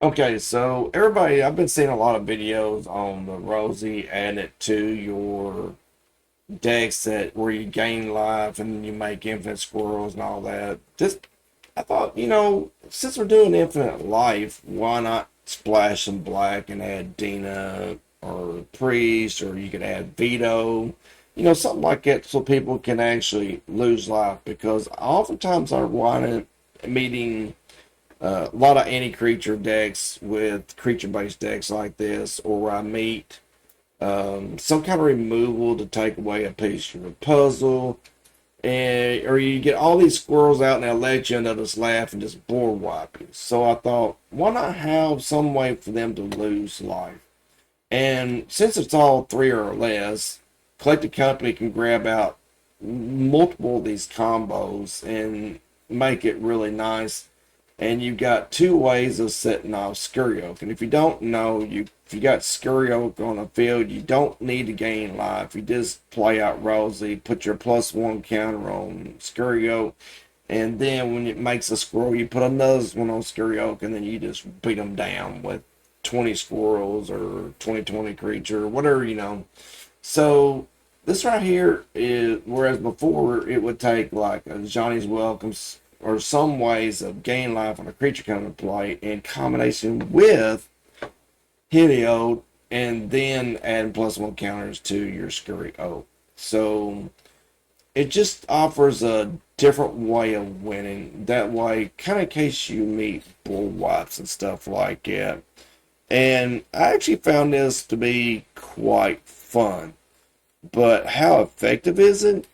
Okay, so everybody, I've been seeing a lot of videos on the Rosie adding it to your decks that where you gain life and you make infinite squirrels and all that. I thought, since we're doing infinite life, why not splash some black and add Dina or Priest, or you could add Veto, something like that, so people can actually lose life. Because oftentimes I wind up meeting a lot of anti-creature decks with creature-based decks like this, or where I meet some kind of removal to take away a piece of your puzzle, and or you get all these squirrels out and they'll let you into this laugh and just board wipe you. So I thought, why not have some way for them to lose life? And since it's all three or less, Collected Company can grab out multiple of these combos and make it really nice. And you've got two ways of setting off Scurry Oak. And if you don't know, if you got Scurry Oak on the field, you don't need to gain life. You just play out Rosie, put your +1 counter on Scurry Oak, and then when it makes a squirrel, you put another one on Scurry Oak, and then you just beat them down with 20 squirrels or 20 creature, whatever. So this right here is, whereas before it would take like a Johnny's Welcomes or some ways of gain life on a creature coming to play in combination with Heliod, and then adding +1 counters to your Scurry Oak. So it just offers a different way of winning. That way, kind of in case you meet bull wipes and stuff like that. And I actually found this to be quite fun. But how effective is it?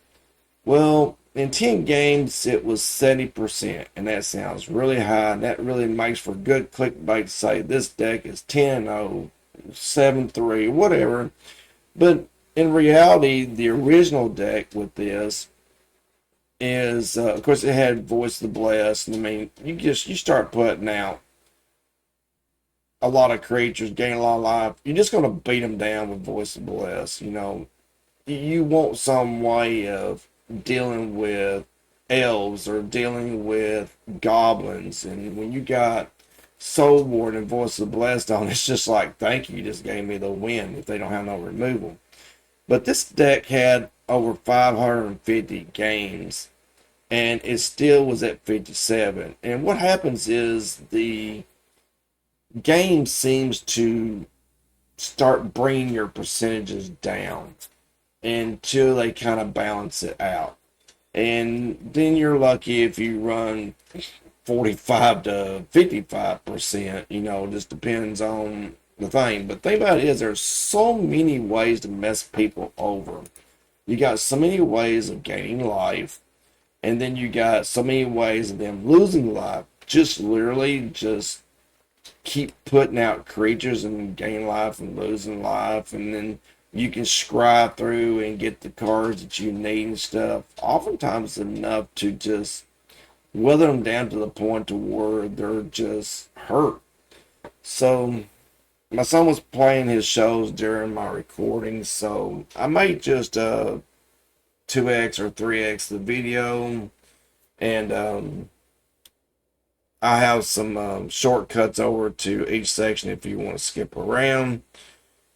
Well, in 10 games, it was 70%, and that sounds really high, and that really makes for good clickbait to say this deck is 10-0, 7-3, whatever. But in reality, the original deck with this is, of course, it had Voice of the Blessed, and I mean, you start putting out a lot of creatures, gain a lot of life, you're just going to beat them down with Voice of the Blessed, You want some way of dealing with elves or dealing with goblins, and when you got Soul Warden and Voice of the Blessed on, it's just like, thank you, you just gave me the win if they don't have no removal. But this deck had over 550 games, and it still was at 57. And what happens is the game seems to start bringing your percentages down until they kind of balance it out. And then you're lucky if you run 45 to 55%, just depends on the thing. But the thing about it is there's so many ways to mess people over. You got so many ways of gaining life, and then you got so many ways of them losing life. Just literally just keep putting out creatures and gain life and losing life, and then you can scry through and get the cards that you need and stuff. Oftentimes enough to just weather them down to the point to where they're just hurt. So my son was playing his shows during my recording, so I might just 2x or 3x the video, and I have some shortcuts over to each section if you want to skip around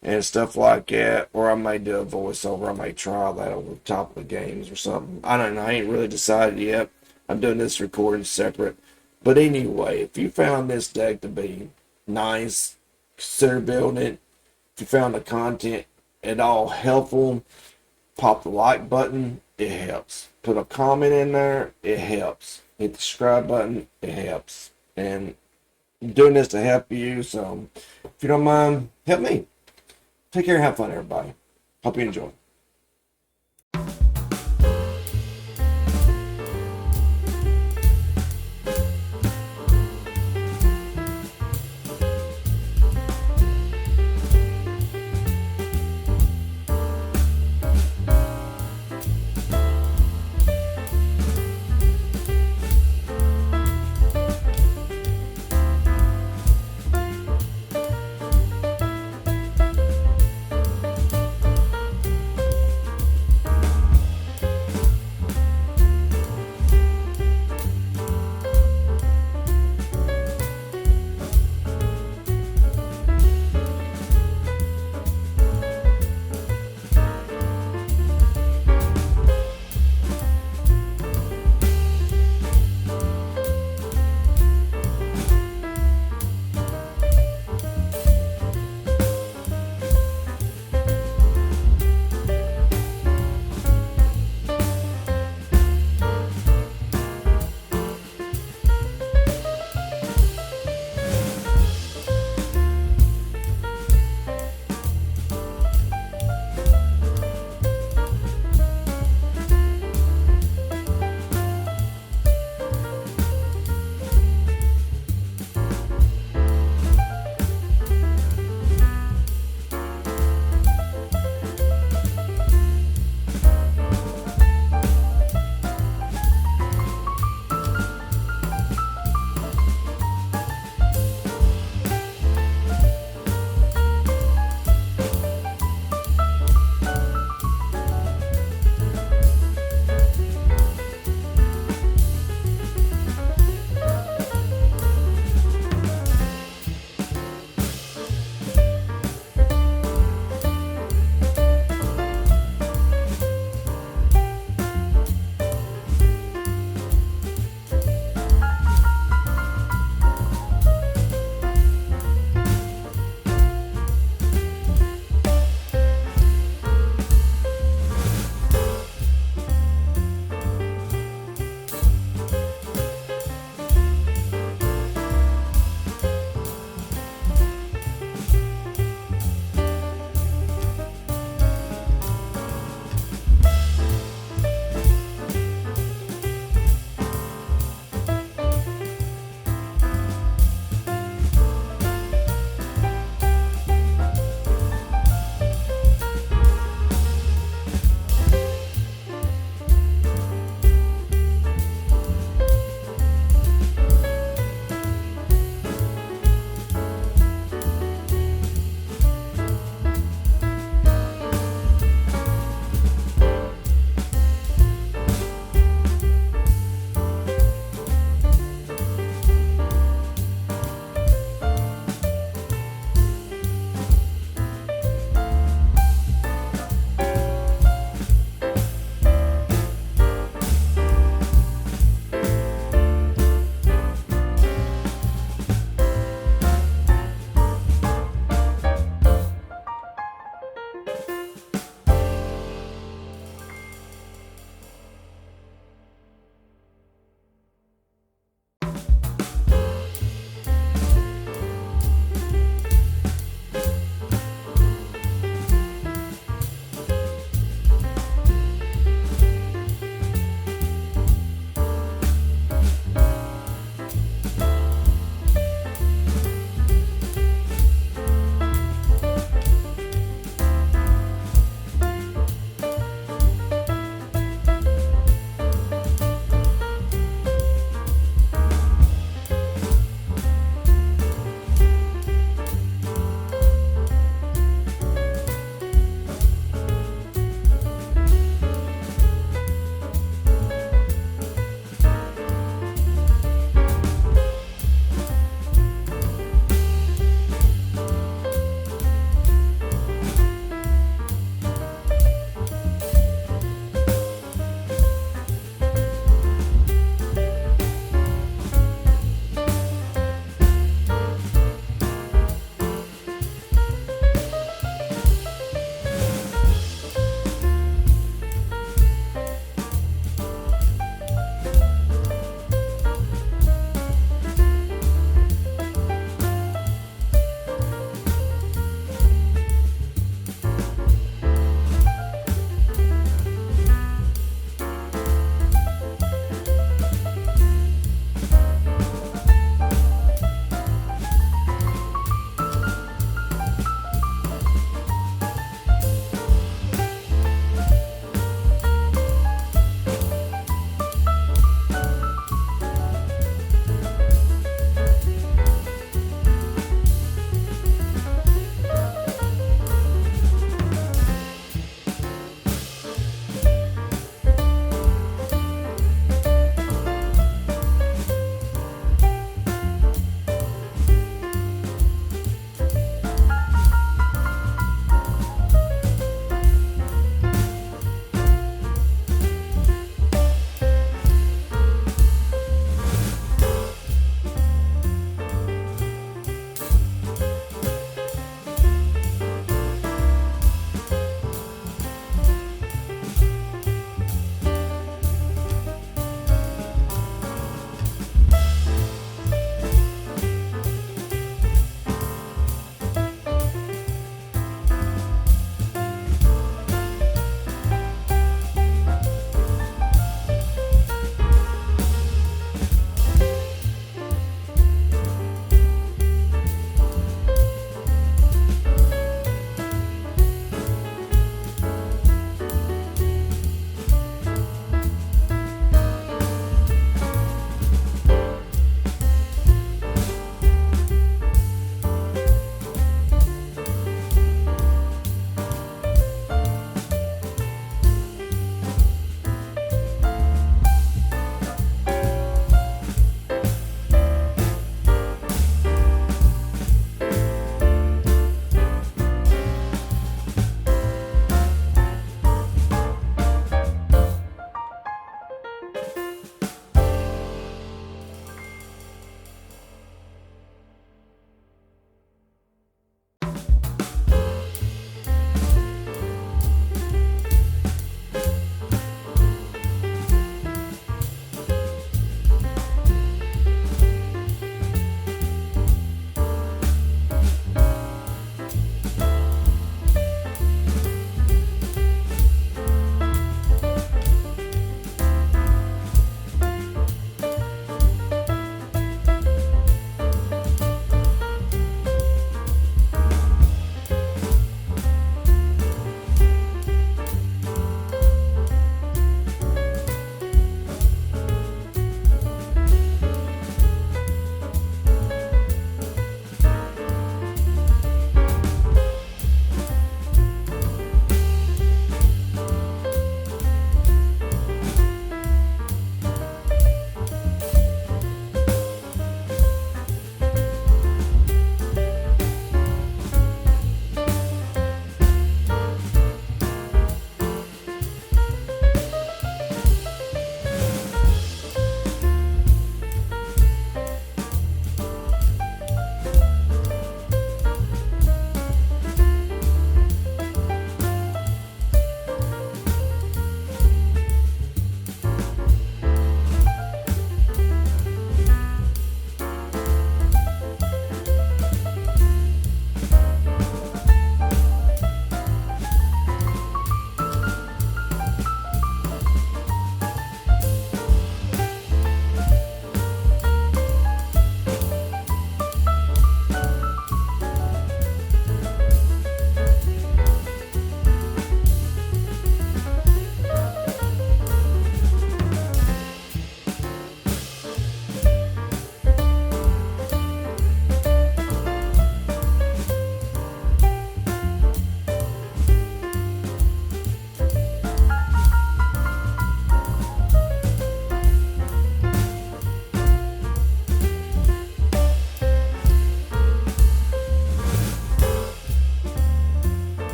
and stuff like that, or I may do a voiceover. I may try that over the top of the games or something. I don't know. I ain't really decided yet. I'm doing this recording separate. But anyway, if you found this deck to be nice, consider building it. If you found the content at all helpful, pop the like button. It helps. Put a comment in there. It helps. Hit the subscribe button. It helps. And I'm doing this to help you. So if you don't mind, help me. Take care and have fun, everybody. Hope you enjoy.